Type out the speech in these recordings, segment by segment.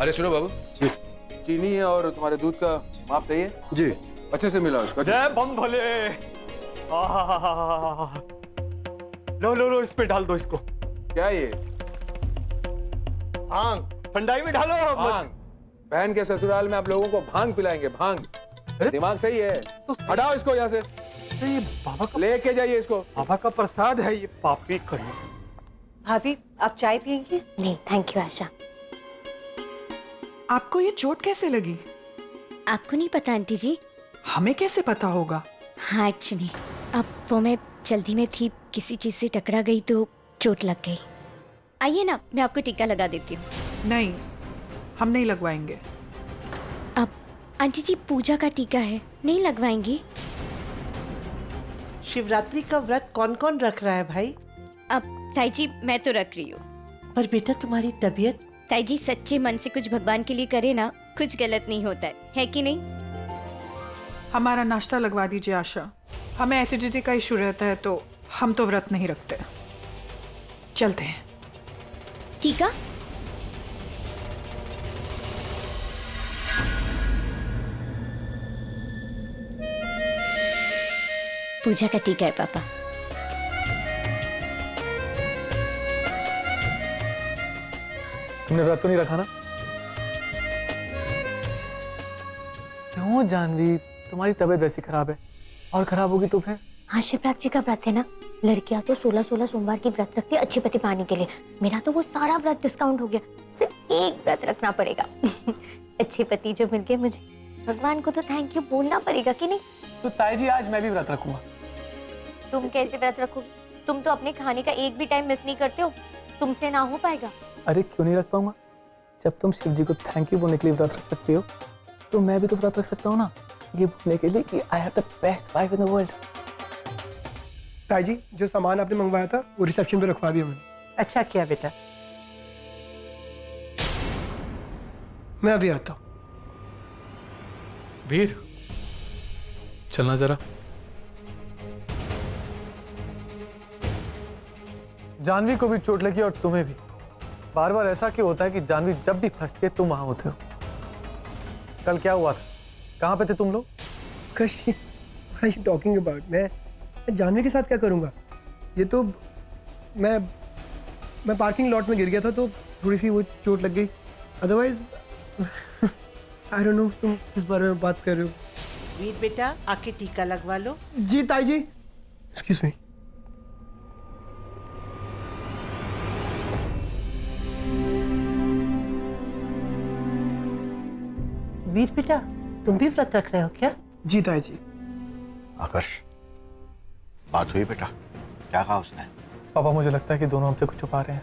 अरे सुनो बाबू, चीनी और तुम्हारे दूध का माप सही है? जी। अच्छे से मिलाओ इसको। जय बम भोले। लो लो लो, इसमें डाल दो इसको। क्या ये? भांग ठंडाई में डालो। भांग? बहन के ससुराल में आप लोगों को भांग पिलाएंगे? भांग? दिमाग सही है? तो हटाओ इसको यहाँ से। तो ये बाबा का, लेके जाइए इसको। बाबा का प्रसाद है, ये पापी कहीं। भाभी आप चाय पियेंगी? नहीं थैंक यू आशा। आपको ये चोट कैसे लगी? आपको नहीं पता आंटी जी? हमें कैसे पता होगा? हाँ एक्चुअली अब वो मैं जल्दी में थी, किसी चीज से टकरा गई तो चोट लग गई। आइए ना, मैं आपको टीका लगा देती हूँ। नहीं, हम नहीं लगवाएंगे। अब आंटी जी पूजा का टीका है, नहीं लगवाएंगी? शिवरात्रि का व्रत कौन कौन रख रहा है भाई? अब ताई जी मैं तो रख रही हूँ। पर बेटा तुम्हारी तबीयत? ताई जी सच्चे मन से कुछ भगवान के लिए करे ना, कुछ गलत नहीं होता है कि नहीं? हमारा नाश्ता लगवा दीजिए आशा। हमें एसिडिटी का इशू रहता है तो हम तो व्रत नहीं रखते। चलते हैं। टीका? पूजा का टीका है पापा। तुमने व्रत तो नहीं रखा ना? क्यों जानवी, तुम्हारी तबीयत वैसी खराब है और खराब होगी तो फिर? हाँ शिवरात्रि का व्रत है ना, लड़कियां तो 16-16 सोमवार की व्रत रखती है अच्छे पति पाने के लिए। मेरा तो वो सारा व्रत डिस्काउंट हो गया, सिर्फ एक व्रत रखना पड़ेगा। अच्छे पति जो मिल गए मुझे, भगवान को तो थैंक यू बोलना पड़ेगा कि नहीं? तो ताई जी आज मैं भी व्रत रखूंगा। तुम कैसे व्रत रखोगे? तुम तो अपने खाने का एक भी टाइम मिस नहीं करते हो, तुमसे ना हो पाएगा। अरे क्यों नहीं रख पाऊंगा? जब तुम शिव जी को थैंक यू बोलने के लिए व्रत रख सकती हो तो मैं भी तो व्रत रख सकता हूँ ना, ये बोलने के लिए कि I have the best wife in the world. ताई जी, जो सामान आपने मंगवाया था वो रिसेप्शन पे रखवा दिया मैंने। अच्छा किया बेटा। मैं अभी आता हूँ। वीर चलना जरा। जानवी को भी चोट लगी और तुम्हें भी। बार बार ऐसा क्यों होता है कि जानवी जब भी फंसती है तुम वहां होते हो? कल क्या हुआ था? कहाँ पे थे तुम लोग? टॉकिंग अबाउट मैं जानवी के साथ क्या करूँगा? ये तो मैं पार्किंग लॉट में गिर गया था तो थोड़ी सी वो चोट लग गई। अदरवाइज आई डोंट नो तुम किस बारे में बात कर रहे हो। वीर बेटा आके टीका लगवा लो। जी ताई जी। Excuse me. वीर बेटा तुम भी व्रत रख रहे हो क्या? जी ताई जी। आकाश, बात हुई बेटा? क्या कहा उसने? पापा मुझे लगता है कि दोनों हमसे कुछ छुपा रहे हैं।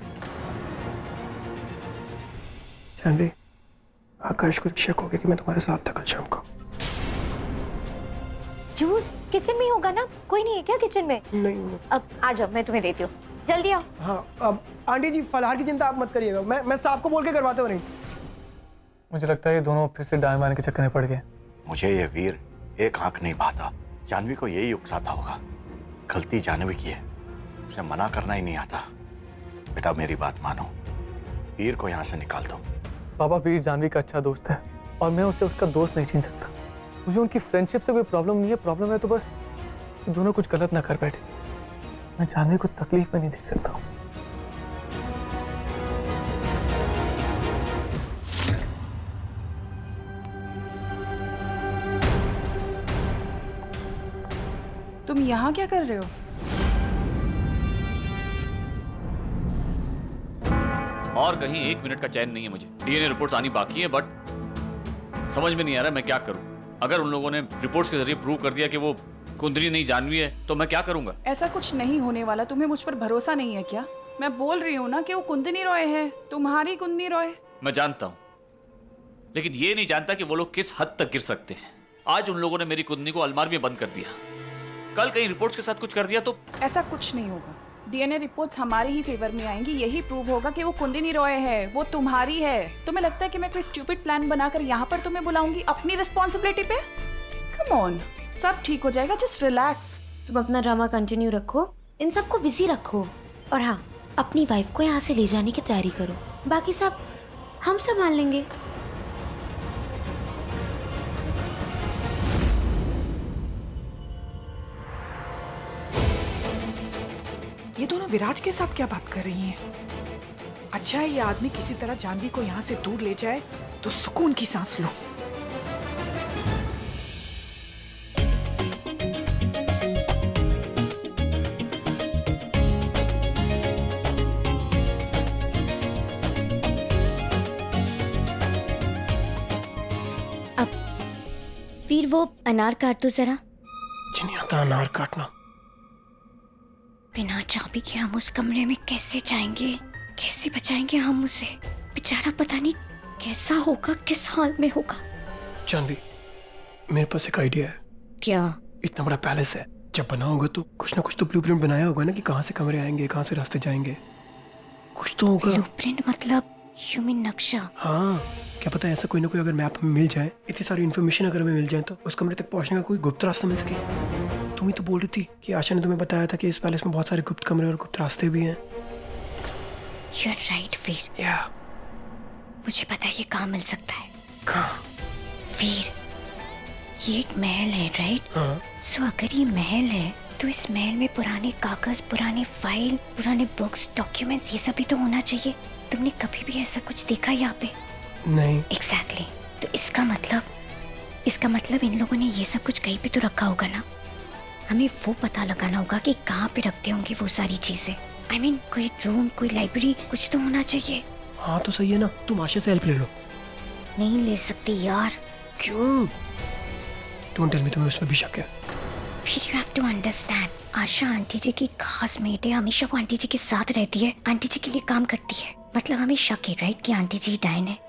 जानवी, आकाश को शक हो गया कि मैं तुम्हारे साथ था कल शाम को। जूस किचन में ही होगा ना? कोई नहीं है क्या किचन में? नहीं। अब आ जाओ, मैं तुम्हें देती हूँ, जल्दी आओ। हाँ अब आंटी जी फलाहार की चिंता आप मत करिएगा, मैं स्टाफ को बोल के करवाता हूँ। नहीं मुझे लगता है ये दोनों फिर से डाय मारने के चक्कर में पड़ गए। मुझे ये वीर एक आंख नहीं भाता। जानवी को यही उकसाता होगा। गलती जानवी की है, उसे मना करना ही नहीं आता। बेटा मेरी बात मानो, वीर को यहाँ से निकाल दो। पापा वीर जानवी का अच्छा दोस्त है और मैं उसे उसका दोस्त नहीं छीन सकता। मुझे उनकी फ्रेंडशिप से कोई प्रॉब्लम नहीं है। प्रॉब्लम है तो बस ये दोनों कुछ गलत ना कर बैठे। मैं जानवी को तकलीफ में नहीं देख सकता हूँ। तुम यहाँ क्या कर रहे हो? और कहीं 1 मिनट का चैन नहीं है मुझे। डीएनए रिपोर्ट्स आनी बाकी है, बट समझ में नहीं आ रहा मैं क्या करूं। अगर उन लोगों ने रिपोर्ट्स के जरिए प्रूव कर दिया कि वो कुंदरी नहीं जानवी है तो मैं क्या करूंगा? ऐसा कुछ नहीं होने वाला। तुम्हें मुझ पर भरोसा नहीं है क्या? मैं बोल रही हूँ ना कि वो कुंदनी रॉय है, तुम्हारी कुंदनी रॉय। मैं जानता हूं, लेकिन ये नहीं जानता कि वो लोग किस हद तक गिर सकते हैं। आज उन लोगों ने मेरी कुंदनी को अलमारी में बंद कर दिया, कल कहीं रिपोर्ट्स के साथ कुछ कर दिया तो? ऐसा कुछ नहीं होगा। डीएनए रिपोर्ट्स हमारे ही फेवर में आएंगी। यही प्रूव होगा कि वो कुंदनी रॉय है, वो तुम्हारी है। तुम्हें लगता है कि मैं कोई स्टूपिड प्लान बनाकर यहाँ पर तुम्हें बुलाऊंगी अपनी रिस्पॉन्सिबिलिटी पे? कम ऑन, सब ठीक हो जाएगा, जस्ट रिलैक्स। तुम अपना ड्रामा कंटिन्यू रखो, इन सबको बिजी रखो, और हाँ अपनी वाइफ को यहाँ से ले जाने की तैयारी करो। बाकी सब हम संभाल लेंगे। ये दोनों विराज के साथ क्या बात कर रही हैं? अच्छा है ये आदमी किसी तरह जानवी को यहाँ से दूर ले जाए तो सुकून की सांस लो। फिर वो अनार काट दो जरा। मुझे नहीं आता अनार काटना। बिना चाबी के हम उस कमरे में कैसे जाएंगे, कैसे बचाएंगे हम उसे? बेचारा पता नहीं कैसा होगा, किस हाल में होगा। जानवी, मेरे पास एक आइडिया है। क्या? इतना बड़ा पैलेस है, जब बना होगा तो कुछ ना कुछ तो ब्लूप्रिंट बनाया होगा ना कि कहाँ से कमरे आएंगे, कहाँ से रास्ते जाएंगे, कुछ तो होगा। ब्लूप्रिंट मतलब यू मीन नक्शा? हाँ, क्या पता ऐसा कोई ना कोई अगर मैप हमें मिल जाए, इतनी सारी इन्फॉर्मेशन अगर हमें मिल जाए तो उस कमरे तक पहुंचने का कोई गुप्त रास्ता मिल सके। तुम ही तो बोल रही थी कि आशा ने तुम्हें बताया था कि इस पैलेस में बहुत सारे गुप्त कमरे और गुप्त रास्ते भी हैं। यू आर राइट वीर। या मुझे पता है ये कहाँ मिल सकता है। कहाँ? वीर, ये एक महल है राइट? हाँ। सो अगर ये महल है तो इस महल में पुराने कागज, पुराने फाइल, पुराने बुक्स, डॉक्यूमेंट्स, ये सब भी तो होना चाहिए। तुमने कभी भी ऐसा कुछ देखा यहाँ पे? नहीं। एग्जैक्टली। तो इसका मतलब इन लोगों ने ये सब कुछ कहीं पे तो रखा होगा ना। हमें वो पता लगाना होगा कि कहाँ पे रखते होंगे वो सारी चीजें। I mean, कोई रूम, कोई लाइब्रेरी, कुछ तो होना चाहिए। हाँ तो सही है ना, तुम आशा से हेल्प ले लो। नहीं ले सकती यार। क्यों? डोंट टेल मी तुम्हें उसमें भी शक है। फिर you have to understand, Asha aunty ji की खास मेट है, हमेशा वो आंटी जी के साथ रहती है, आंटी जी के लिए काम करती है। मतलब हमें शक है राइट कि आंटी जी डायन है।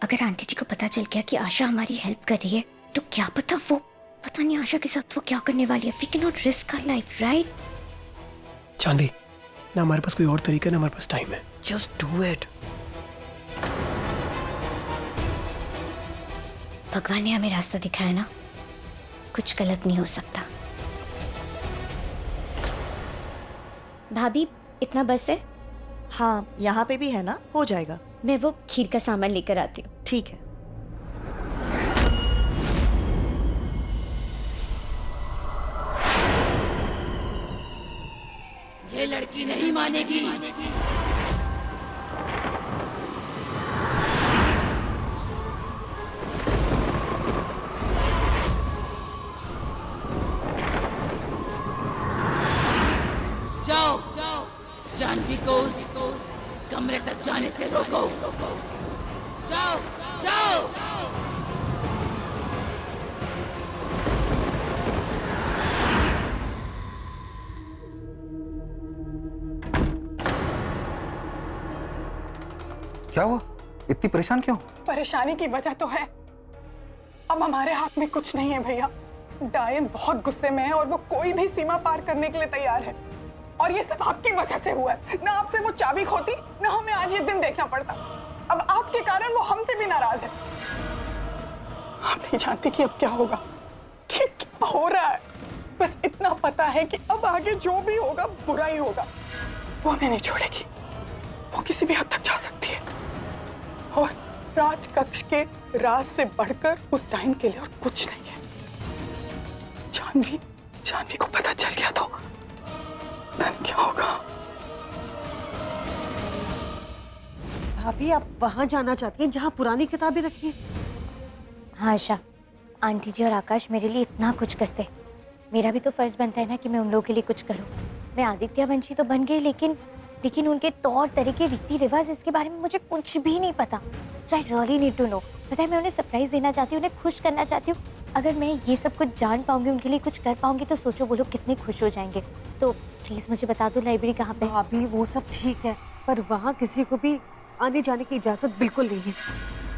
अगर आंटी जी को पता चल गया कि आशा हमारी हेल्प कर रही है तो क्या पता वो, पता नहीं आशा के साथ वो क्या करने वाली है। We cannot risk our life right? Chandi, ना हमारे पास कोई और तरीका है ना हमारे पास टाइम है। Just do it. भगवान ने हमें रास्ता दिखाया ना, कुछ गलत नहीं हो सकता। भाभी, इतना बस है? हाँ, यहाँ पे भी है ना, हो जाएगा। मैं वो खीर का सामान लेकर आती हूँ। ठीक है। ये लड़की नहीं मानेगी। जाओ, जानवी को उस कमरे तक जाने से रोको। जाओ, जाओ। क्या हुआ? इतनी परेशान क्यों? परेशानी की वजह तो है, अब हमारे हाथ में कुछ नहीं है भैया। डायन बहुत गुस्से में है और वो कोई भी सीमा पार करने के लिए तैयार है। और ये सब आपकी वजह से हुआ है। ना आपसे वो चाबी खोती, ना हमें आज ये दिन देखना पड़ता। अब आपके कारण वो हमसे भी नाराज है। आप नहीं जानते कि अब क्या होगा, कि क्या हो रहा है। बस इतना पता है कि अब आगे जो भी होगा बुरा ही होगा। वो हमें नहीं छोड़ेगी, वो किसी भी हद तक जा सकती है। और राजकक्ष के राज से बढ़कर उस टाइम के लिए और कुछ नहीं है। जानवी को पता चल गया तो क्या होगा? भाभी, आप वहां जाना चाहती हैं जहां पुरानी किताबें रखी हैं? हाँ आशा, आंटी जी और आकाश मेरे लिए इतना कुछ करते, मेरा भी तो फर्ज बनता है ना कि मैं उन लोगों के लिए कुछ करूं। मैं आदित्य वंशी तो बन गई, लेकिन उनके तौर तरीके, रीति रिवाज, इसके बारे में मुझे कुछ भी नहीं पता। So I really need to know. पता है, मैं उन्हें सरप्राइज देना चाहती हूँ, उन्हें खुश करना चाहती हूँ। अगर मैं ये सब कुछ जान पाऊंगी, उनके लिए कुछ कर पाऊंगी, तो सोचो वो लोग कितने खुश हो जाएंगे। तो प्लीज मुझे बता दो लाइब्रेरी कहाँ पे? भाभी, वो सब ठीक है, पर वहाँ किसी को भी आने जाने की इजाजत बिल्कुल नहीं है।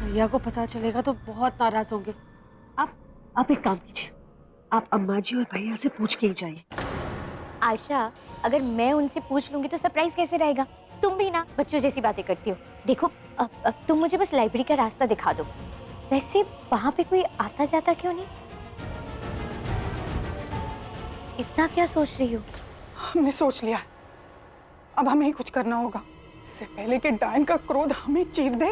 भैया को पता चलेगा तो बहुत नाराज होंगे। आप एक काम कीजिए, आप अम्मा जी और भैया से पूछ के ही जाइए। आशा, अगर मैं उनसे पूछ लूंगी तो सरप्राइज कैसे रहेगा? तुम भी ना बच्चों जैसी बातें करती हो। देखो, अब तुम मुझे बस लाइब्रेरी का रास्ता दिखा दो। वैसे वहां पे कोई आता जाता क्यों नहीं? इतना क्या सोच रही हो? हमने सोच लिया है, अब हमें ही कुछ करना होगा। इससे पहले कि डायन का क्रोध हमें चीर दे,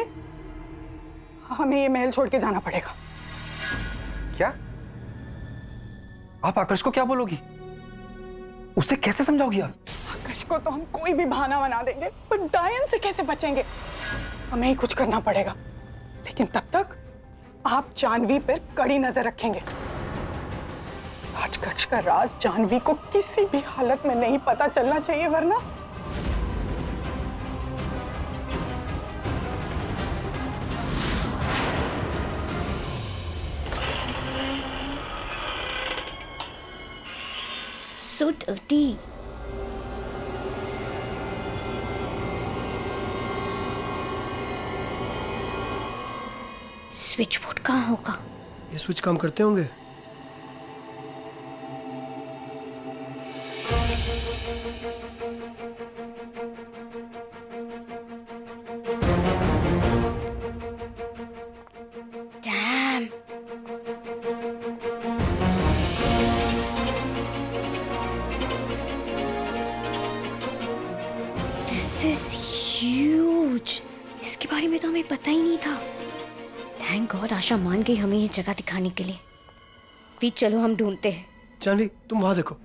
हमें ये महल छोड़ के जाना पड़ेगा। क्या? आप आकाश को क्या बोलोगी? उसे कैसे समझाओगी आप? कृष को तो हम कोई भी बहाना बना देंगे, पर डायन से कैसे बचेंगे? हमें ही कुछ करना पड़ेगा। लेकिन तब तक आप जानवी पर कड़ी नजर रखेंगे। राजकक्ष का राज जानवी को किसी भी हालत में नहीं पता चलना चाहिए, वरना So dirty. स्विच बोर्ड कहाँ होगा? ये स्विच काम करते होंगे। Damn. This is huge. इसके बारे में तो हमें पता ही नहीं था। थैंक गॉड आशा मान गई हमें ये जगह दिखाने के लिए। भी चलो हम ढूंढते हैं। जानवी तुम वहां देखो।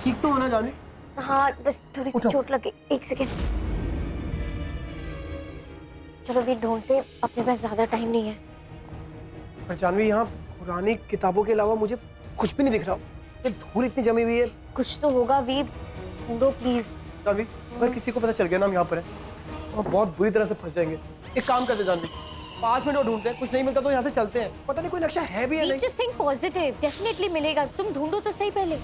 ठीक तो होना जानवी? हाँ बस थोड़ी सी चोट लगी। एक सेकेंड। चलो भी ढूंढते, अपने पास ज्यादा टाइम नहीं है। पर जानवी यहाँ पुरानी किताबों के अलावा मुझे कुछ भी नहीं दिख रहा। ये धूल इतनी जमी हुई है। कुछ तो होगा वीर, ढूंढो प्लीज। जानवी अगर किसी को पता चल गया ना हम यहाँ पर हैं, तो हम बहुत बुरी तरह से फंस जाएंगे। एक काम करते जानवी, 5 मिनट और ढूंढते हैं, कुछ नहीं मिलता तो यहाँ से चलते हैं। पता नहीं कोई नक्शा है भी या नहीं। जस्ट थिंक पॉजिटिव, डेफिनेटली मिलेगा। तुम ढूंढो तो सही पहले।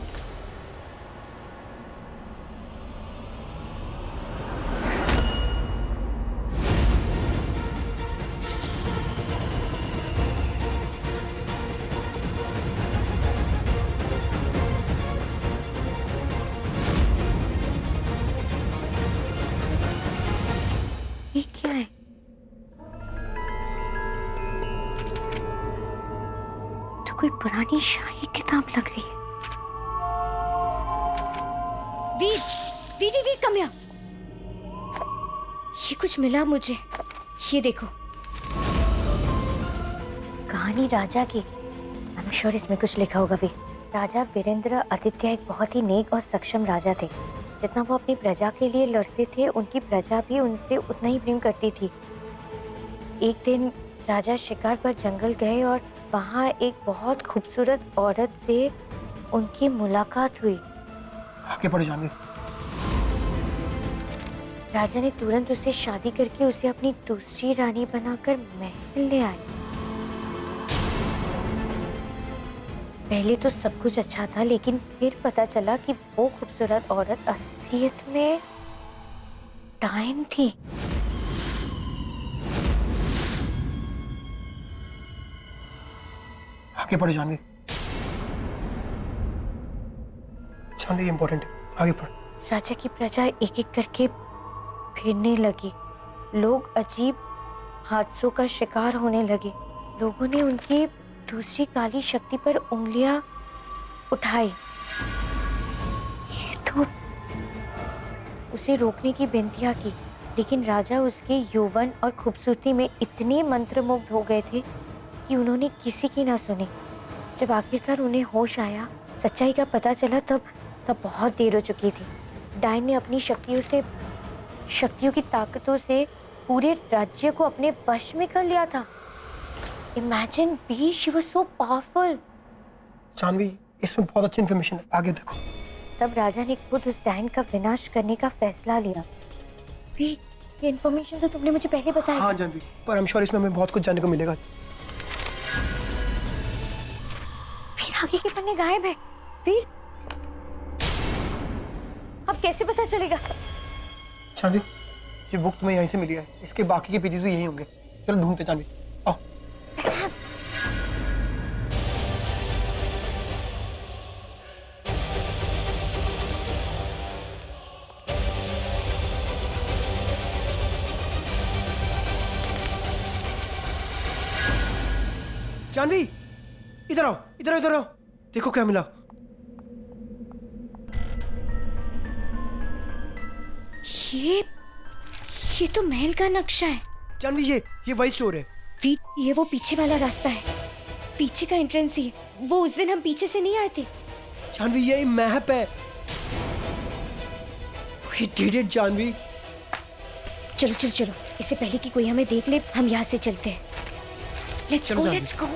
ये क्या है? तो कोई पुरानी शाही किताब लग रही है। वीर, वीर, वीर, कम यहाँ। ये कुछ मिला मुझे। ये देखो, कहानी राजा की। आई एम श्योर इसमें कुछ लिखा होगा वीर। राजा वीरेंद्र आदित्य एक बहुत ही नेक और सक्षम राजा थे। जितना वो अपनी प्रजा के लिए लड़ते थे, उनकी प्रजा भी उनसे उतना ही प्रेम करती थी। एक दिन राजा शिकार पर जंगल गए और वहाँ एक बहुत खूबसूरत औरत से उनकी मुलाकात हुई। आगे बढ़ जाएंगे। राजा ने तुरंत उससे शादी करके उसे अपनी दूसरी रानी बनाकर महल ले आए। पहले तो सब कुछ अच्छा था, लेकिन फिर पता चला कि वो खूबसूरत औरत असलियत में डायन थी। आगे बढ़ जाएंगे। जानवी इम्पोर्टेंट है, आगे बढ़। राजा की प्रजा एक एक करके फिरने लगी। लोग अजीब हादसों का शिकार होने लगे। लोगों ने उनकी दूसरी काली शक्ति पर उंगलियां उठाई। ये तो उसे रोकने की विनतियां की, लेकिन राजा उसके यौवन और खूबसूरती में इतने मंत्रमुग्ध हो गए थे कि उन्होंने किसी की ना सुनी। जब आखिरकार उन्हें होश आया, सच्चाई का पता चला, तब बहुत देर हो चुकी थी। डायन ने अपनी शक्तियों की ताकतों से पूरे राज्य को अपने वश में कर लिया था। Imagine Veer, she was so powerful. Janvi इसमें बहुत अच्छी इन्फॉर्मेशन है, आगे देखो। तब राजा ने खुद उस डायन का विनाश करने का फैसला लिया। वीर, ये इन्फॉर्मेशन तो तुमने मुझे पहले बताया। हाँ जानवी, पर I'm sure इसमें हमें बहुत कुछ जानने को मिलेगा। फिर आगे के पन्ने गायब है। वीर, अब कैसे पता चलेगा? जानवी, ये बुक तुम्हें यहीं से मिली है, इसके बाकी के पेजेस भी यहीं होंगे। चलो ढूंढते जानवी, आओ। जानवी, इधर आओ, इधर आओ, इधर आओ। देखो क्या मिला। ये तो महल का नक्शा है। जानवी, ये वही स्टोर है। ये वो पीछे वाला रास्ता है, पीछे का एंट्रेंस ही है। वो उस दिन हम पीछे से नहीं आए थे। जानवी, ये मैप है। We did it, Janvi. चलो चलो चलो, इससे पहले कि कोई हमें देख ले हम यहाँ से चलते हैं। Let's go, let's go.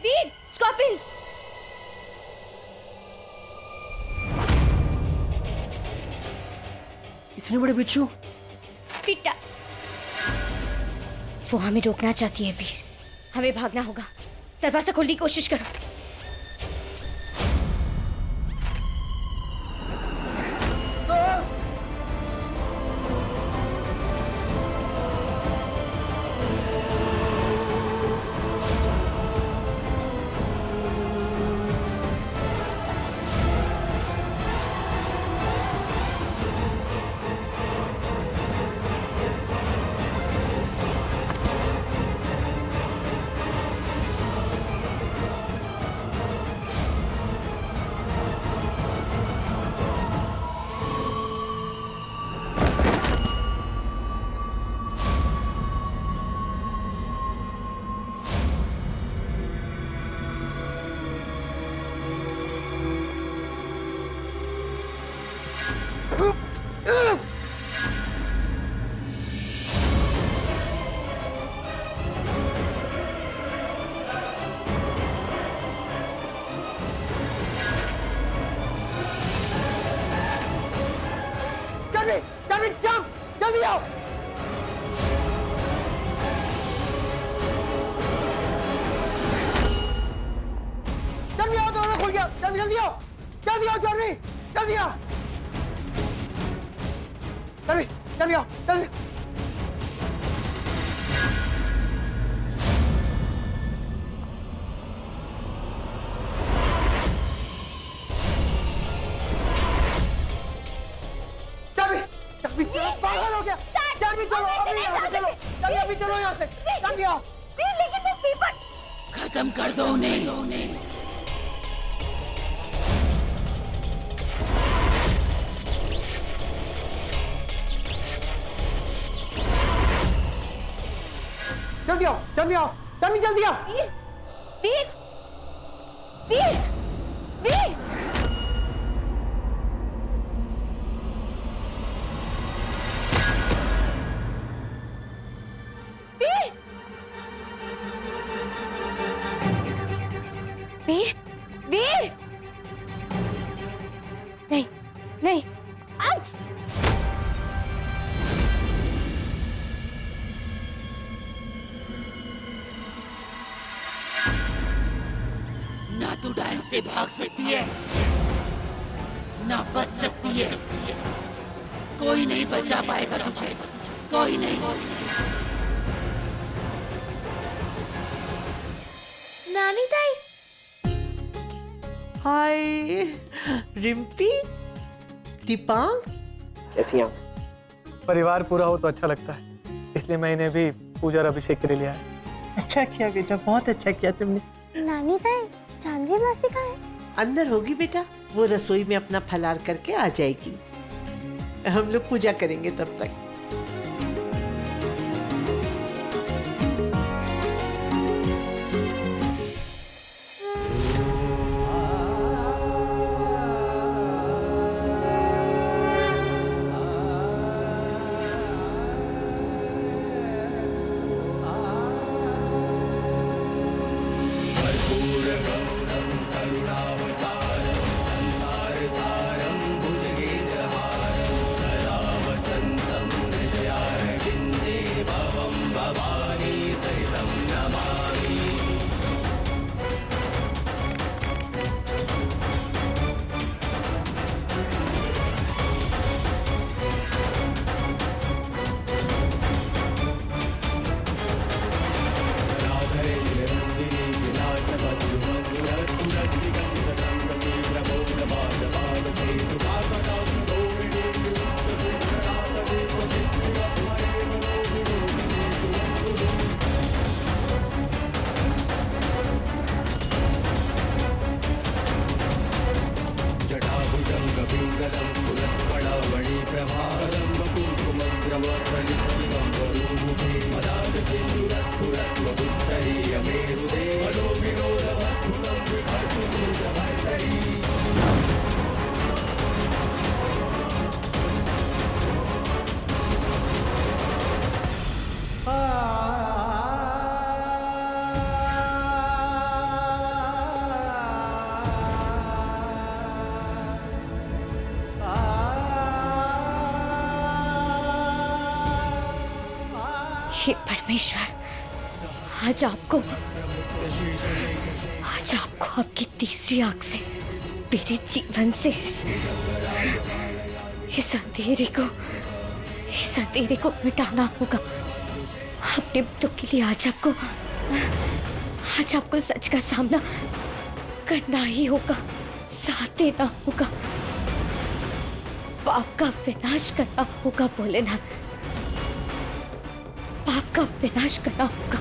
Veer, scorpions. इतने बड़े बिच्छू। पिटा। वो हमें रोकना चाहती है वीर, हमें भागना होगा। दरवाजा खोलने की कोशिश करो। जानवी, जंप, जल्दी आओ। जल्दी आओ, दरवाजा खुल गया। जल्दी जल्दी आओ, जल्दी आओ जानवी, जल्दी आओ। जानवी, जल्दी आओ, जल्दी। पागल हो गया। जानवी चलो, अभी यहाँ से चलो। जानवी अभी चलो यहाँ से। जानवी आओ। लेकिन वो पेपर खत्म कर दो उन्हें। जल्दी आओ, जल्दी आओ, जानवी जल्दी आओ। वीर, वीर, वीर, वीर। वीर, वीर, नहीं, नहीं, आउट। ना तू डायन से भाग सकती है, ना बच सकती है। कोई नहीं बचा पाएगा तुझे, कोई नहीं। नानी ताई। हाय रिम्पी, दीपांग, कैसी हैं? परिवार पूरा हो तो अच्छा लगता है, इसलिए मैं इन्हें भी पूजा और अभिषेक के लिए लिया है। अच्छा किया बेटा, बहुत अच्छा किया तुमने। नानी ताई, जानवी मासी कहाँ है? अंदर होगी बेटा, वो रसोई में अपना फलार करके आ जाएगी। हम लोग पूजा करेंगे तब तक। हे परमेश्वर, आज आपको आपकी तीसरी आंख से मेरे जीवन से इस अंधेरे को मिटाना होगा। अपने बच्चों के लिए आज आपको सच का सामना करना ही होगा, साथ देना होगा, पाप का विनाश करना होगा भोलेनाथ, पाप का विनाश करना होगा।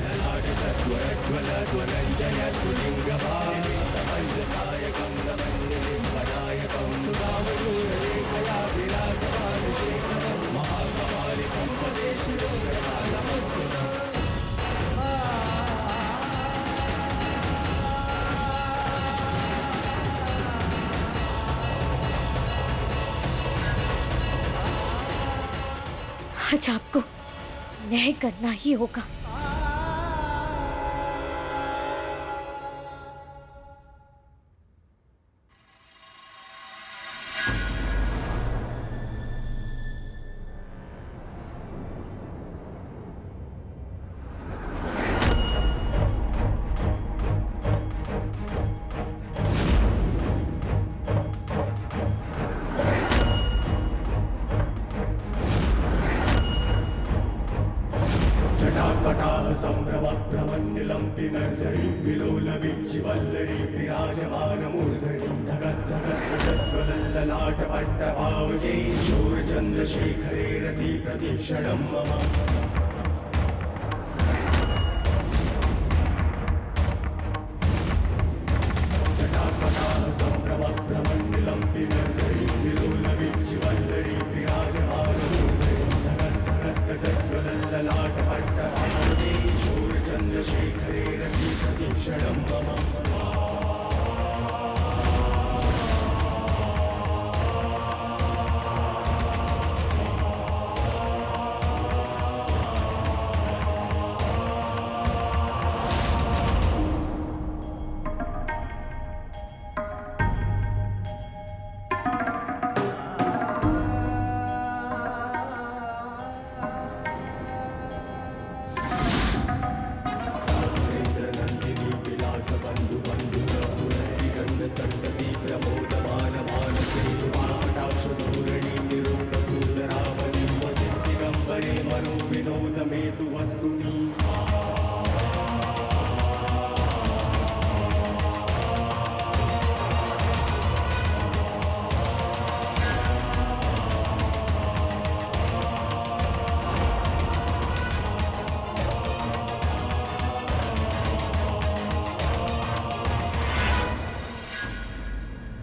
आज आपको न्याय करना ही होगा। चंद्रशेखरे रति प्रतीक्षणं मम चंद्रशेखरे रति प्रतीक्षणं मम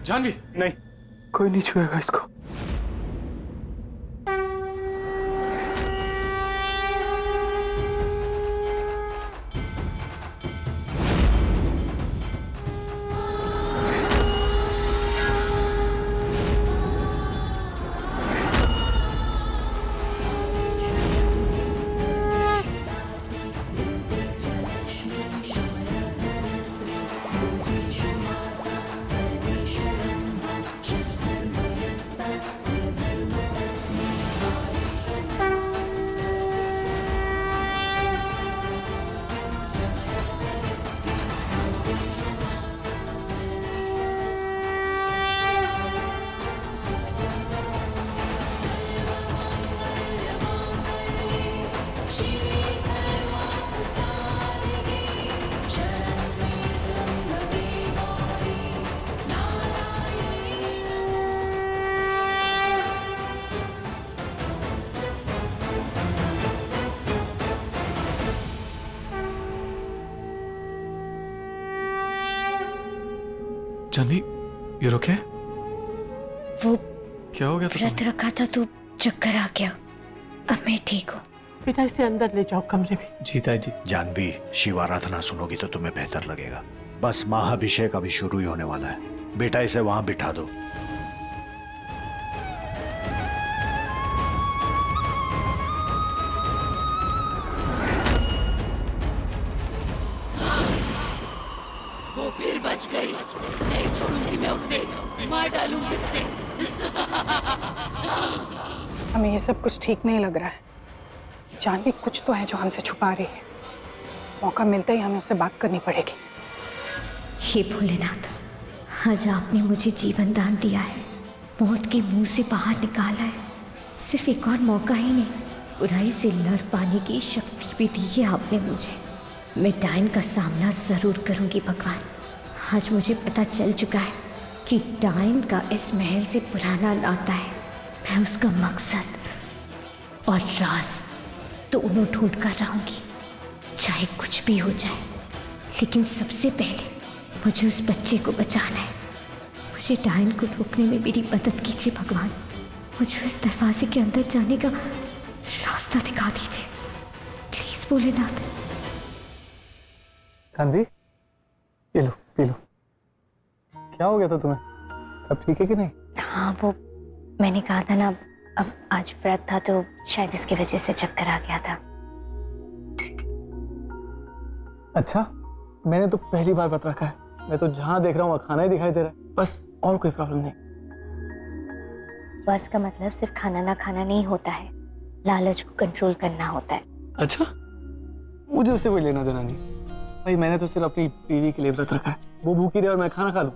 जानवी, नहीं, कोई नहीं छुएगा इसको। Janvi, you're okay? वो क्या हो गया था व्रत रखा था तो चक्कर आ गया। अब मैं ठीक हूँ। बेटा इसे अंदर ले जाओ कमरे में। जी ताई जी। जानवी, शिव आराधना सुनोगी तो तुम्हें बेहतर लगेगा। बस महाभिषेक अभी शुरू ही होने वाला है। बेटा इसे वहां बिठा दो। वो फिर बच गई। नहीं छोड़ूंगी मैं उसे, मार डालूंगी उसे। हमें ये सब कुछ ठीक नहीं लग रहा है। जानवी कुछ तो है जो हमसे छुपा रही है। मौका मिलते ही हमें उससे बात करनी पड़ेगी। हे भोलेनाथ, आज आपने मुझे जीवन दान दिया है, मौत के मुंह से बाहर निकाला है। सिर्फ एक और मौका ही नहीं, बुराई से लड़ पाने की शक्ति भी दी है आपने मुझे। मैं डायन का सामना जरूर करूंगी भगवान। आज मुझे पता चल चुका है कि डायन का इस महल से पुराना नाता है। मैं उसका मकसद और राज दोनों ढूंढ कर रहूंगी, चाहे कुछ भी हो जाए। लेकिन सबसे पहले मुझे उस बच्चे को बचाना है। मुझे डायन को रोकने में मेरी मदद कीजिए भगवान। मुझे उस दरवाजे के अंदर जाने का रास्ता दिखा दीजिए प्लीज भोलेनाथ। जानवी, पी लो पी लो। क्या हो गया था तुम्हें? सब ठीक है कि नहीं? हाँ, वो मैंने कहा था ना, अब आज व्रत था तो शायद इसकी वजह से चक्कर आ गया था। अच्छा, मैंने तो पहली बार व्रत रखा है। मैं तो जहां देख रहा हूँ वहां खाना ही दिखाई दे रहा है, बस और कोई प्रॉब्लम नहीं। बस का मतलब सिर्फ खाना ना खाना नहीं होता है, लालच को कंट्रोल करना होता है। अच्छा, मुझे उससे कोई लेना देना नहीं भाई। मैंने तो सिर्फ अपनी बीवी के लिए व्रत रखा है। वो भूखी रहे और मैं खाना खा लूं,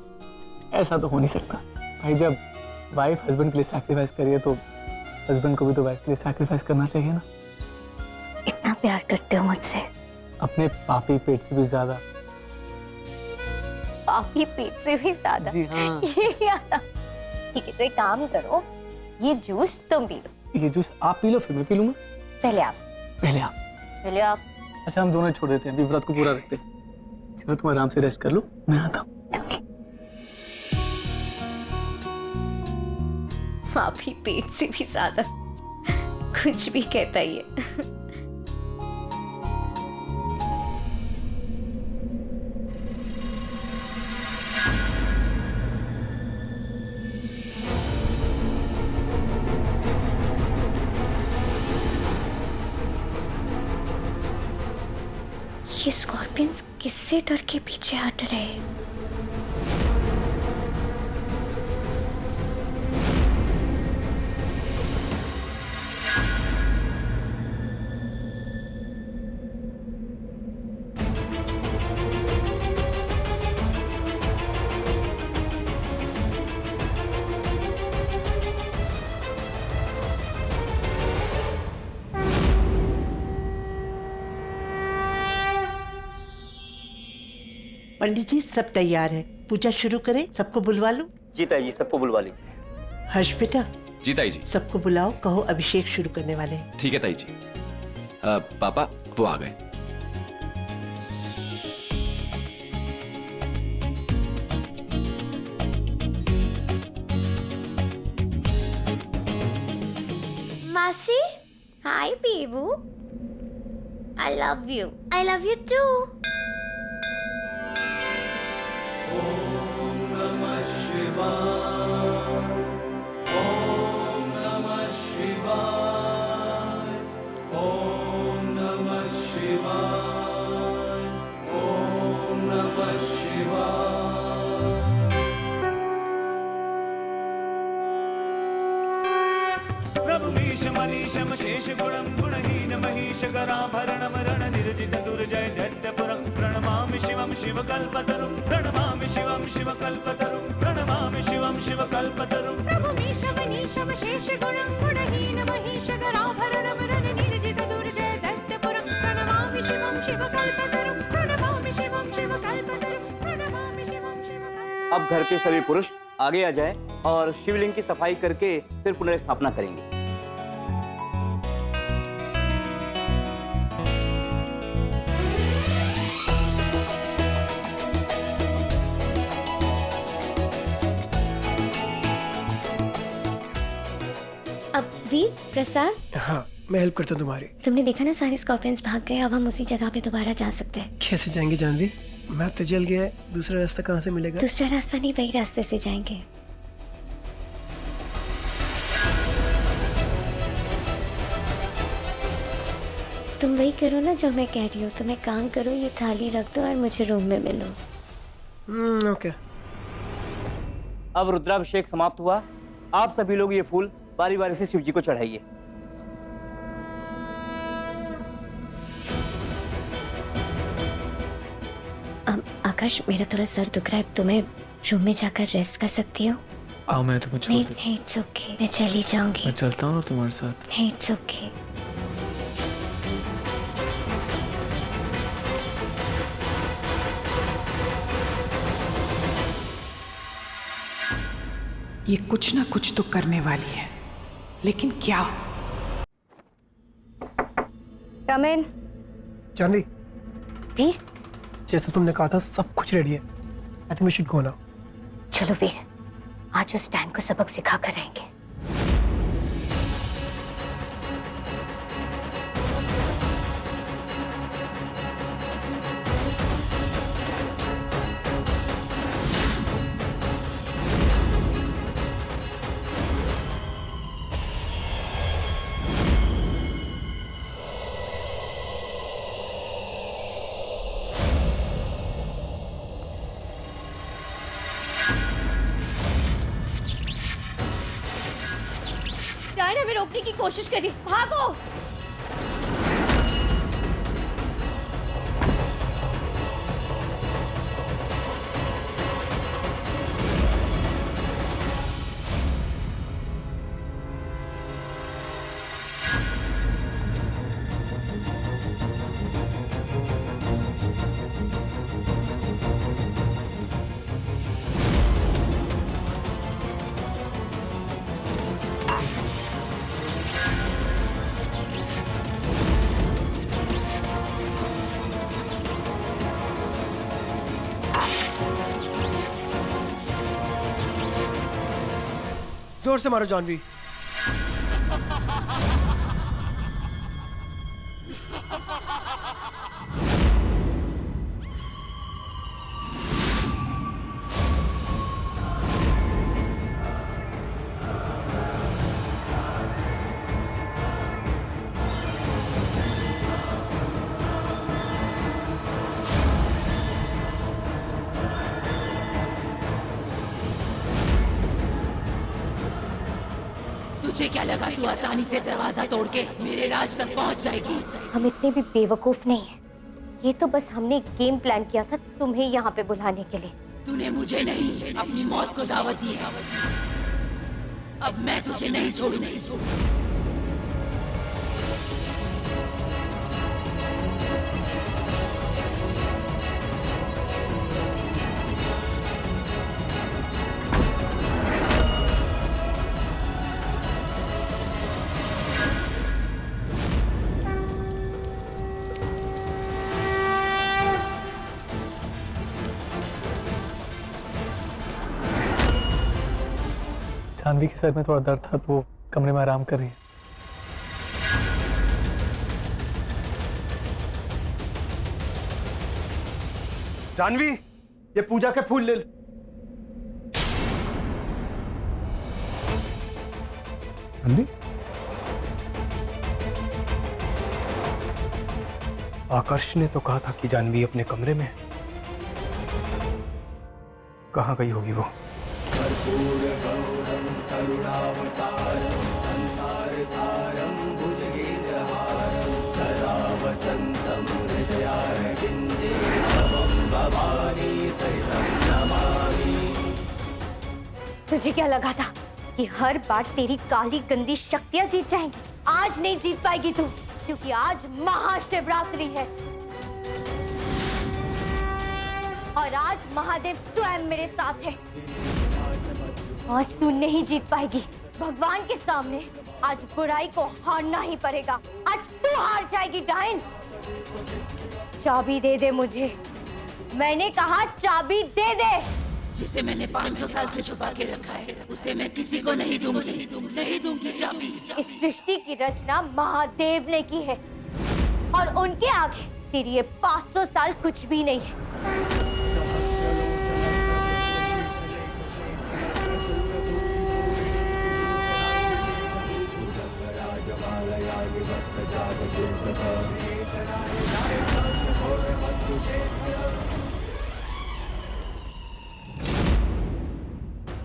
ऐसा तो हो नहीं सकता भाई। जब वाइफ हस्बैंड के लिए सैक्रिफाइस करिए तो हस्बैंड को भी तो वाइफ के लिए सैक्रिफाइस करना चाहिए ना। इतना प्यार करते हो मुझसे? अपने पापी पेट से भी ज्यादा। पापी पेट से भी ज्यादा? जी हाँ। ठीक है, तो एक काम करो, ये जूस तुम पी लो। ये जूस आप पी लो, फिर मैं पी लूंगा। पहले आप। पहले आप। पहले आप। अच्छा, हम दोनों छोड़ देते हैं, अभी व्रत को पूरा रखते हैं। चलो तुम आराम से रेस्ट कर लो, मैं आता हूँ। पापी पेट से भी ज्यादा, कुछ भी कहता ही है। ये स्कॉर्पियंस किससे डर के पीछे हट रहे हैं? पंडित जी सब तैयार है, पूजा शुरू करें? सबको बुलवा लो। जी ताई जी, सबको बुलवा लीजिए। हर्ष बेटा। जी ताई जी। सबको बुलाओ, कहो अभिषेक शुरू करने वाले हैं। ठीक है ताई जी। पापा वो आ गए। मासी, hi Bebu, I love you. I love you too. मनीषम शेष गुणम गुणहीन महीश गराभरणम रण निर्जित दुर्जय दैत्यपुरं प्रणमामि शिवं शिवकल्पतरुं प्रणमामि शिवं शिवकल्पतरुं प्रणमामि शिवं शिवकल्पतरुं। प्रभु मीश मनीषम शेष गुणम गुणहीन महीश गराभरणम रण निर्जित दुर्जय दैत्यपुरं प्रणमामि शिवं शिवकल्पतरुं प्रणमामि शिवं शिवकल्पतरुं प्रणमामि शिवं शिवकल्पतरुं। अब घर के सभी पुरुष आगे आ जाएं और शिवलिंग की सफाई करके फिर पुनर्स्थापना करेंगे। अब वीर प्रसाद। हाँ, मैं हेल्प करता हूँ तुम्हारी। तुमने देखा ना सारे स्कॉर्पियंस भाग गए, अब हम उसी जगह पे दोबारा जा सकते हैं। कैसे जाएंगे जानवी? मैप तो जल गया है, दूसरा रास्ता कहाँ से मिलेगा? दूसरा रास्ता नहीं, वही रास्ते से जाएंगे। तुम वही करो ना जो मैं कह रही हूँ। तुम एक काम करो, ये थाली रख दो और मुझे रूम में मिलो। ओके। अब रुद्राभिषेक समाप्त हुआ। आप सभी लोग ये फूल बारी बारी से शिव जी को चढ़ाइए। आकाश, मेरा थोड़ा सर दुख रहा है, तुम्हें रूम में जाकर रेस्ट कर सकती हो? आओ, मैं तुम्हें छोड़ दूं। नहीं, इट्स ओके, मैं चली जाऊंगी। मैं चलता हूँ तुम्हारे साथ। नहीं, इट्स ओके। ये कुछ ना कुछ तो करने वाली है, लेकिन क्या? कम इन। जानवी, वीर, जैसा तुमने कहा था सब कुछ रेडी है। I think we should go now. चलो वीर, आज उस डैन को सबक सिखा कर रहेंगे। डायन हमें रोकने की कोशिश करी, भागो। जोर से मारो जानवी। तुझे क्या लगा तू आसानी से दरवाजा तोड़ के मेरे राज तक पहुंच जाएगी? हम इतने भी बेवकूफ नहीं हैं। ये तो बस हमने एक गेम प्लान किया था तुम्हें यहाँ पे बुलाने के लिए। तूने मुझे नहीं, अपनी मौत को दावत दी है। अब मैं तुझे नहीं छोड़ूंगी। जानवी के सर में थोड़ा दर्द था तो वो कमरे में आराम कर रही है। जानवी, ये पूजा के फूल ले। जानवी, आकर्ष ने तो कहा था कि जानवी अपने कमरे में है। कहाँ गई होगी वो? तुझे क्या लगा था कि हर बार तेरी काली गंदी शक्तियां जीत जाएंगी? आज नहीं जीत पाएगी तू, क्योंकि आज महाशिवरात्रि है और आज महादेव स्वयं मेरे साथ है। आज तू नहीं जीत पाएगी। भगवान के सामने आज बुराई को हारना ही पड़ेगा। आज तू हार जाएगी डायन। चाबी दे दे मुझे। मैंने कहा चाबी दे दे। जिसे मैंने 500 साल से छुपा के रखा है, उसे मैं किसी को नहीं दूंगी, नहीं दूंगी चाबी। इस सृष्टि की रचना महादेव ने की है और उनके आगे तेरी ये 500 साल कुछ भी नहीं है।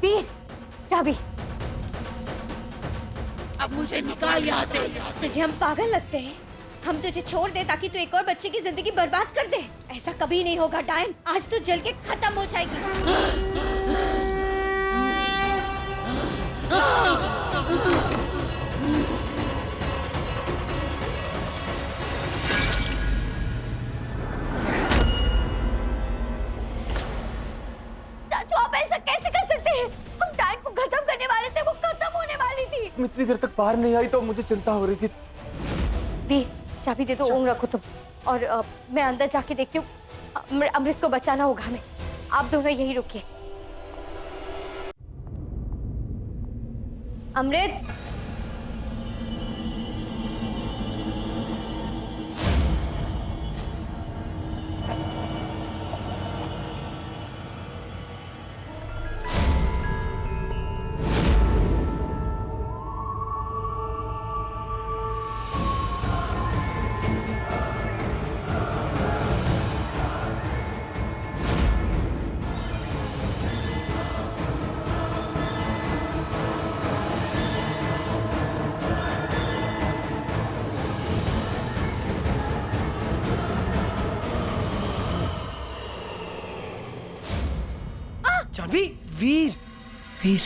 वीर, चाबी। अब मुझे निकाल यहाँ से। तुझे हम पागल लगते हैं? हम तुझे छोड़ दे ताकि तू एक और बच्चे की जिंदगी बर्बाद कर दे? ऐसा कभी नहीं होगा डायन। आज तू जल के खत्म हो जाएगी। चाचू, आप ऐसा कैसे कर सकते हैं? हम डायन को खत्म करने वाले थे, वो खत्म होने वाली थी। तुम इतनी देर तक बाहर नहीं आई तो मुझे चिंता हो रही थी। वीर, चाबी दे दो, ओंग रखो तुम। और मैं अंदर जाके देखती हूँ। अमृत को बचाना होगा हमें। आप दोनों यही रुकिए। अमृत, जानवी, वीर, वीर।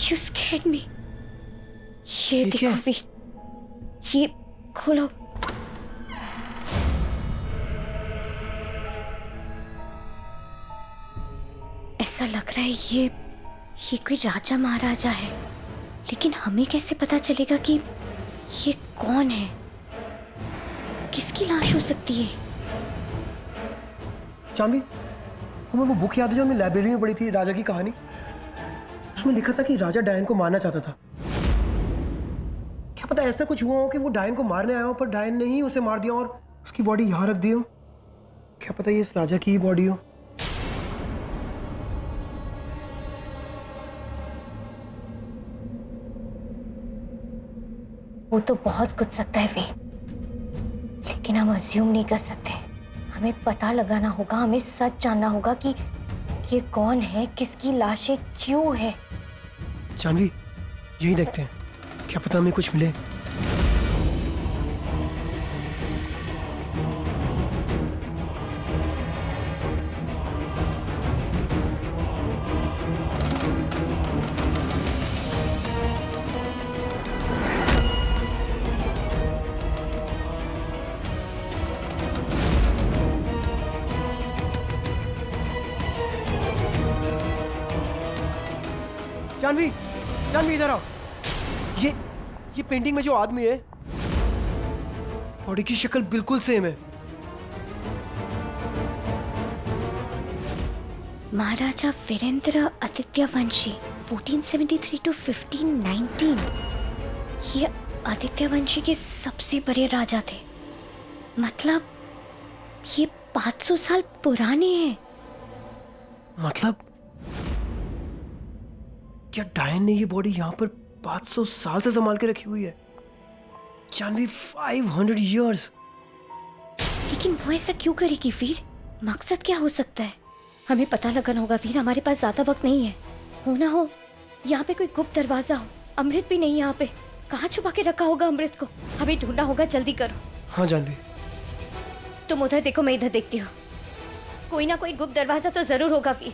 You scared me. ये देखो वीर, ये खोलो। ऐसा लग रहा है ये कोई राजा महाराजा है, लेकिन हमें कैसे पता चलेगा कि ये कौन है? किसकी लाश हो सकती है? जानवी, हमें वो बुक याद है जो हमने लाइब्रेरी में पढ़ी थी, राजा की कहानी। उसमें लिखा था कि राजा डायन को मारना चाहता था। क्या पता ऐसा कुछ हुआ हो कि वो डायन को मारने आया हो, पर डायन ने ही उसे मार दिया और उसकी बॉडी यहाँ रख दी हो। क्या पता ये इस राजा की ही बॉडी हो। वो तो बहुत कुछ सकता है वे, लेकिन हम अज्यूम नहीं कर सकते। हमें पता लगाना होगा, हमें सच जानना होगा कि ये कौन है, किसकी लाशें क्यों है। जानवी, यही देखते हैं, क्या पता हमें कुछ मिले। जानवी, जानवी इधर आओ। ये पेंटिंग में जो आदमी है, बॉडी की शक्ल बिल्कुल सेम है। महाराजा वीरेंद्र आदित्य वंशी 1473 to 1519। ये आदित्य वंशी के सबसे बड़े राजा थे। मतलब ये 500 साल पुराने हैं। मतलब क्या डायन ने ये बॉडी यहाँ पर 500 साल से संभाल के रखी हुई है? जानवी, 500 years। लेकिन वो ऐसा क्यों करेगी वीर? मकसद क्या हो सकता है? हमें पता लगाना होगा वीर। हमारे पास ज्यादा वक्त नहीं है। हो ना हो यहाँ पे कोई गुप्त दरवाजा हो। अमृत भी नहीं यहाँ पे। कहाँ छुपा के रखा होगा अमृत को? हमें ढूंढना होगा, जल्दी करो। हाँ जानवी। तुम उधर देखो, मैं इधर देखती हूँ। कोई ना कोई गुप्त दरवाजा तो जरूर होगा वीर।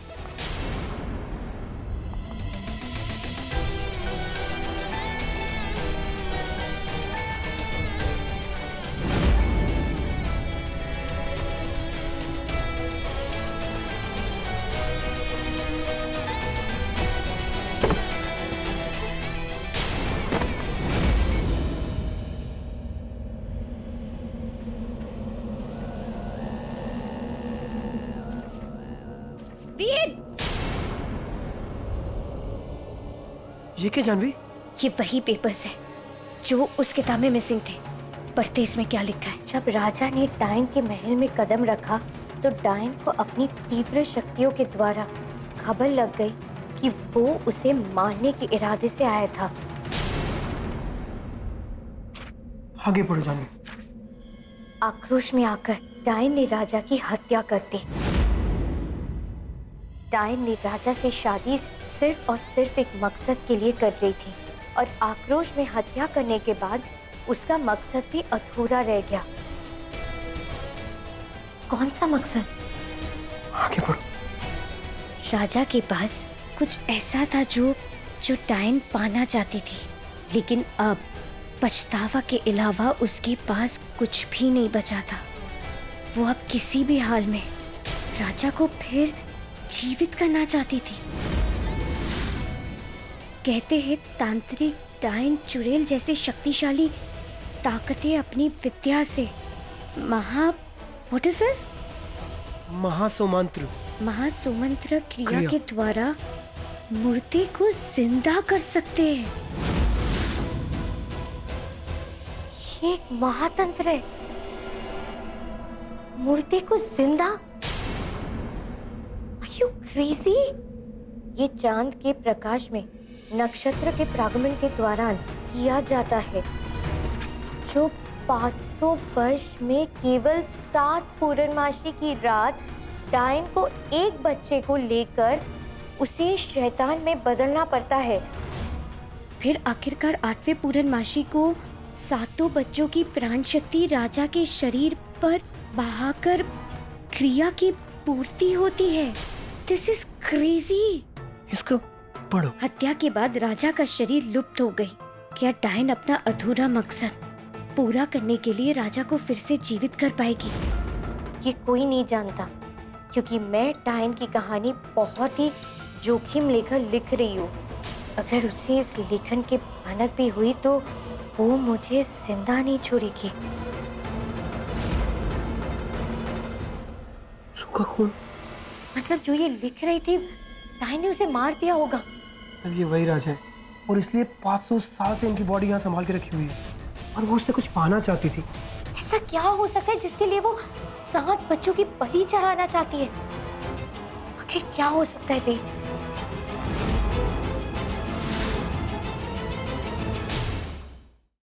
वीर, ये क्या जानवी? ये वही पेपर्स है जो उस किताब में मिसिंग थे। पढ़ते इसमें क्या लिखा है। जब राजा ने डायन के महल में कदम रखा तो डायन को अपनी तीव्र शक्तियों के द्वारा खबर लग गई कि वो उसे मारने के इरादे से आया था। आगे पढ़ो जानवी। आक्रोश में आकर डायन ने राजा की हत्या कर दी। डायन ने राजा से शादी सिर्फ और सिर्फ एक मकसद के लिए कर रही थी और आक्रोश में हत्या करने के बाद उसका मकसद भी अधूरा रह गया। कौन सा मकसद? आगे पढ़ो। राजा के पास कुछ ऐसा था जो डायन पाना चाहती थी, लेकिन अब पछतावा के अलावा उसके पास कुछ भी नहीं बचा था। वो अब किसी भी हाल में राजा को फिर जीवित करना चाहती थी। कहते हैं तांत्रिक डायन चुड़ैल जैसे शक्तिशाली ताकतें अपनी विद्या से महासुमंत्र क्रिया के द्वारा मूर्ति को जिंदा कर सकते हैं। ये एक महातंत्र है। मूर्ति को जिंदा? Are you crazy? ये चांद के प्रकाश में नक्षत्र के प्रागमन के दौरान किया जाता है, जो 500 वर्ष में केवल 7 पूर्णमासी की रात डायन को एक बच्चे को लेकर उसे शैतान में बदलना पड़ता है। फिर आखिरकार 8वें पूर्णमासी को 7 बच्चों की प्राण शक्ति राजा के शरीर पर बहाकर क्रिया की पूर्ति होती है। This is crazy. इसको पढ़ो। हत्या के बाद राजा का शरीर लुप्त हो गई। क्या डायन अपना अधूरा मकसद पूरा करने के लिए राजा को फिर से जीवित कर पाएगी? ये कोई नहीं जानता, क्योंकि मैं डायन की कहानी बहुत ही जोखिम लेकर लिख रही हूँ। अगर उसे इस लेखन के भनक भी हुई तो वो मुझे जिंदा नहीं छोड़ेगी। सूखा खून? मतलब जो ये लिख रही थी, डायन ने उसे मार दिया होगा। अब ये वही राजा है और इसलिए 500 साल से इनकी बॉडी यहाँ संभाल के रखी हुई है और वो उससे कुछ पाना चाहती थी। ऐसा क्या हो सकता है जिसके लिए वो 7 बच्चों की बलि चढ़ाना चाहती है? आखिर क्या हो सकता है वे?